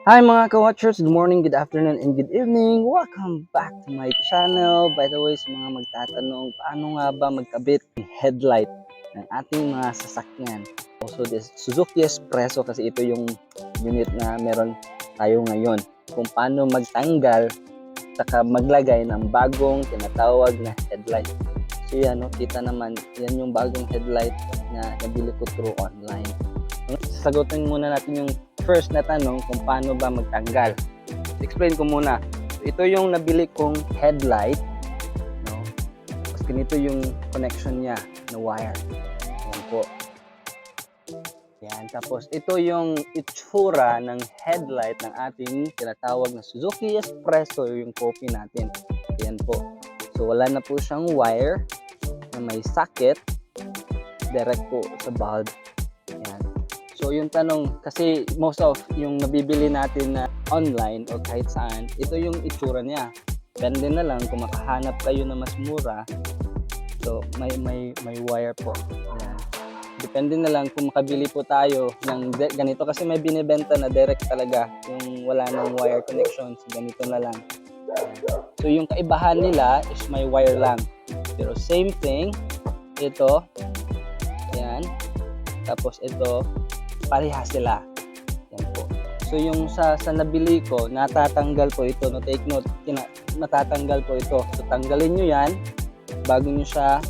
Hi mga ka-watchers, good morning, good afternoon, and good evening. Welcome back to my channel. By the way, sa mga magtatanong, paano nga ba magkabit ng headlight ng ating mga sasakyan? Also, this Suzuki Espresso kasi ito yung unit na meron tayo ngayon. Kung paano magtanggal saka maglagay ng bagong tinatawag na headlight. So yan, no, kita naman, yan yung bagong headlight na nabili ko through online. Sasagutin muna natin yung first na tanong kung paano ba magtanggal. Explain ko muna. So, ito yung nabili kong headlight, no? Tapos ganito yung connection niya na wire. Ayan po. Yan. Tapos ito yung itsura ng headlight ng ating tinatawag na Suzuki Espresso, yung copy natin. Ayan po. So wala na po siyang wire na may socket direct po sa bulb. Ayan. So yung tanong, kasi most of yung nabibili natin na online o kahit saan, ito yung itsura niya. Depende na lang kung makahanap kayo na mas mura. So may wire po. Ayan. Depende na lang kung makabili po tayo ng ganito kasi may binibenta na direct talaga yung wala nang wire connection. So ganito na lang. So yung kaibahan nila is may wire lang. Pero same thing, ito, yan, tapos ito, pareha sila. Yan po. So yung sa nabili ko, natatanggal po ito. No, take note, natatanggal po ito. So tanggalin nyo yan bago nyo siya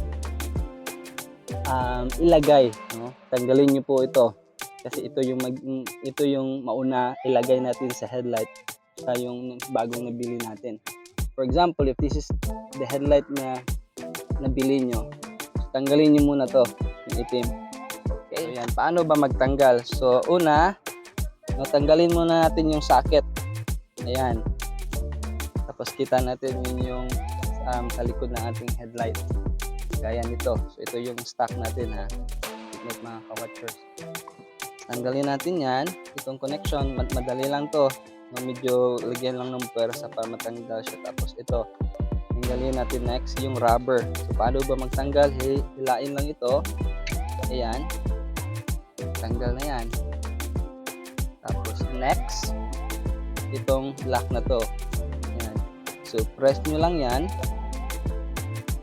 ilagay. No? Tanggalin nyo po ito. Kasi ito yung mauna ilagay natin sa headlight sa yung bagong nabili natin. For example, if this is the headlight na nabili nyo, tanggalin nyo muna to, yung itim. Okay, so yan. Paano ba magtanggal? So, una, tanggalin muna natin yung socket. Ayan. Tapos kita natin yung sa likod ng ating headlight. Gaya nito. So, ito yung stock natin, ha. Tignan mga ka-watchers. Tanggalin natin yan. Itong connection, madali lang to. Medyo lagyan lang ng pwersa para matanggal siya. Tapos ito, tanggalin natin next yung rubber. So, paano ba magtanggal? Hilain lang ito. Ayan. Tanggal na yan. Tapos next, itong lock na to. Ayan. So press nyo lang yan,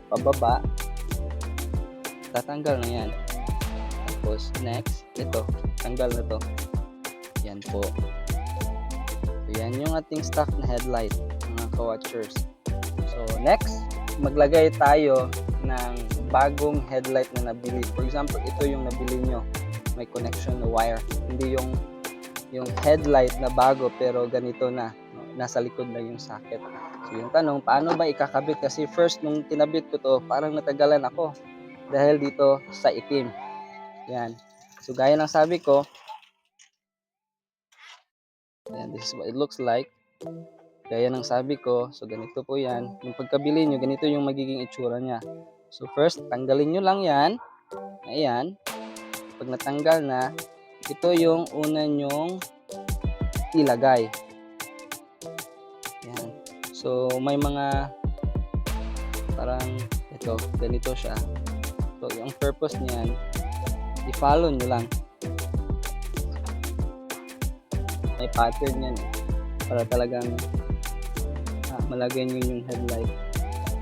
pababa, tatanggal na yan. Tapos next, ito, tanggal na to. Yan po. So yan yung ating stock na headlight, mga ka-watchers. So next, maglagay tayo ng bagong headlight na nabili. For example, ito yung nabili nyo. May connection na wire. Hindi yung headlight na bago pero ganito na. Nasa likod na yung socket. So yung tanong, paano ba ikakabit? Kasi first nung kinabit ko to, parang natagalan ako. Dahil dito sa itim. Yan. So gaya ng sabi ko, yan, this is what it looks like. Gaya ng sabi ko, so ganito po yan. Yung pagkabili nyo, ganito yung magiging itsura niya. So first, tanggalin nyo lang yan. Ayan. Pag natanggal na, ito yung una nyong ilagay. Yan. So may mga parang ito, ganito siya. So yung purpose niyan, i-follow nyo lang. May pattern yan para talagang malagay nyo yung headlight.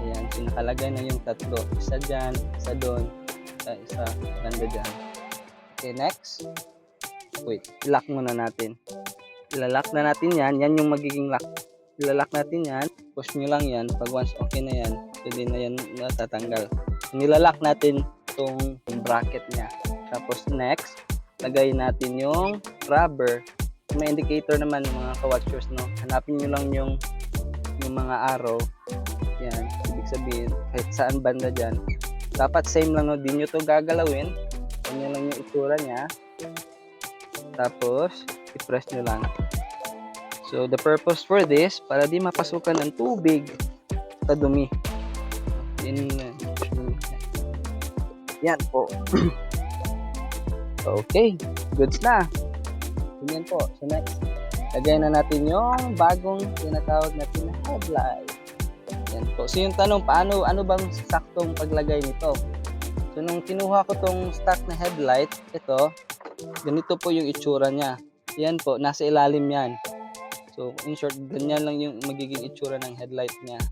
Ayan, so nakalagay na yung tatlo. Isa dyan, isa doon, isa banda dyan. Okay, next. Wait, lock muna natin. Ilalock na natin yan. Yan yung magiging lock. Ilalock natin yan. Push nyo lang yan. Pag once okay na yan, pwede na yan natatanggal. Nilalock natin itong bracket niya. Tapos next, lagay natin yung rubber. May indicator naman mga ka-watchers, no? Hanapin nyo lang yung mga arrow. Yan. Ibig sabihin, kahit saan banda dyan. Dapat same lang, no? Di nyo to gagalawin. Ganyan lang yung itsura niya. Tapos, i-press nyo lang. So, the purpose for this, para di mapasukan ng tubig sa dumi. Yan po. Okay, goods na. Yan po. So, next, lagay na natin yung bagong tinatawag natin na headlight. Yan po. So, yung tanong, ano bang saktong paglagay nito? So, nung kinuha ko tong stock na headlight, ito, ganito po yung itsura niya. Yan po, nasa ilalim yan. So, in short, ganyan lang yung magiging itsura ng headlight niya.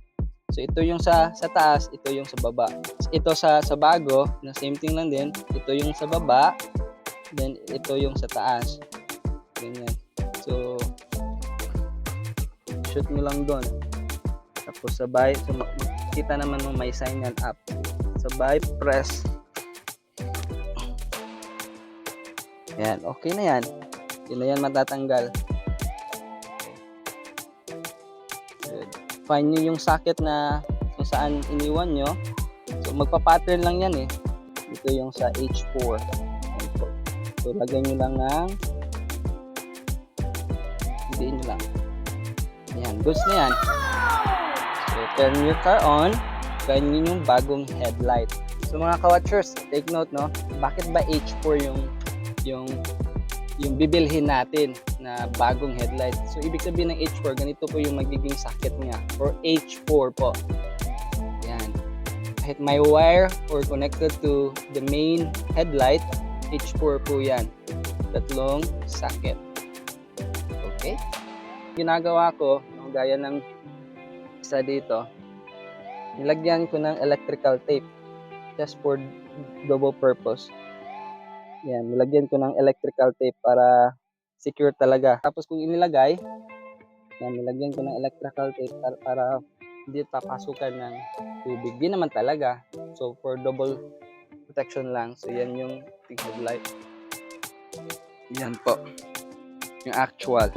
So, ito yung sa taas, ito yung sa baba. Ito sa bago, na same thing lang din. Ito yung sa baba, then ito yung sa taas. Ganyan. So, shoot mo lang doon. Tapos sabay, so makikita naman mo may sign yan up. Sabay, press. Yan, okay na yan. Yun na yan matatanggal. Good. Find nyo yung socket na kung saan iniwan nyo. So, magpa-pattern lang yan eh. Ito yung sa H4. So, lagay nyo lang ng hindi nyo lang. Ayan, goods na yan. So, turn your car on. Ganyan yung bagong headlight. So, mga ka-watchers, take note, no? Bakit ba H4 yung bibilhin natin na bagong headlight? So, ibig sabihin ng H4, ganito po yung magiging socket niya. Or H4 po. Ayan. Kahit may wire or connected to the main headlight, H4 po yan. Tatlong socket. Okay? Ginagawa ko, gaya ng isa dito, nilagyan ko ng electrical tape just for double purpose. Yan, nilagyan ko ng electrical tape para secure talaga. Tapos kung inilagay, yan, nilagyan ko ng electrical tape para hindi papasukan ng tubig. Di naman talaga. So, for double protection lang. So, yan yung headlight. Yan po. Yung actual.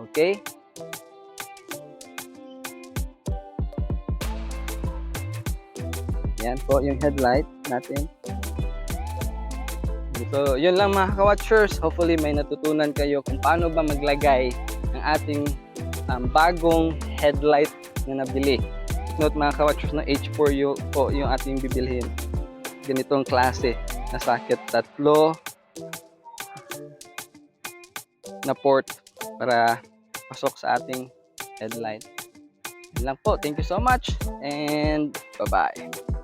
Okay? Yan po yung headlight natin. So, yun lang mga ka-watchers. Hopefully, may natutunan kayo kung paano ba maglagay ng ating bagong headlight na nabili. Note mga ka-watchers na H4 po yung ating bibilhin. Ganitong klase na socket. Tatlo na port para pasok sa ating headlight. Yun lang po. Thank you so much and bye-bye.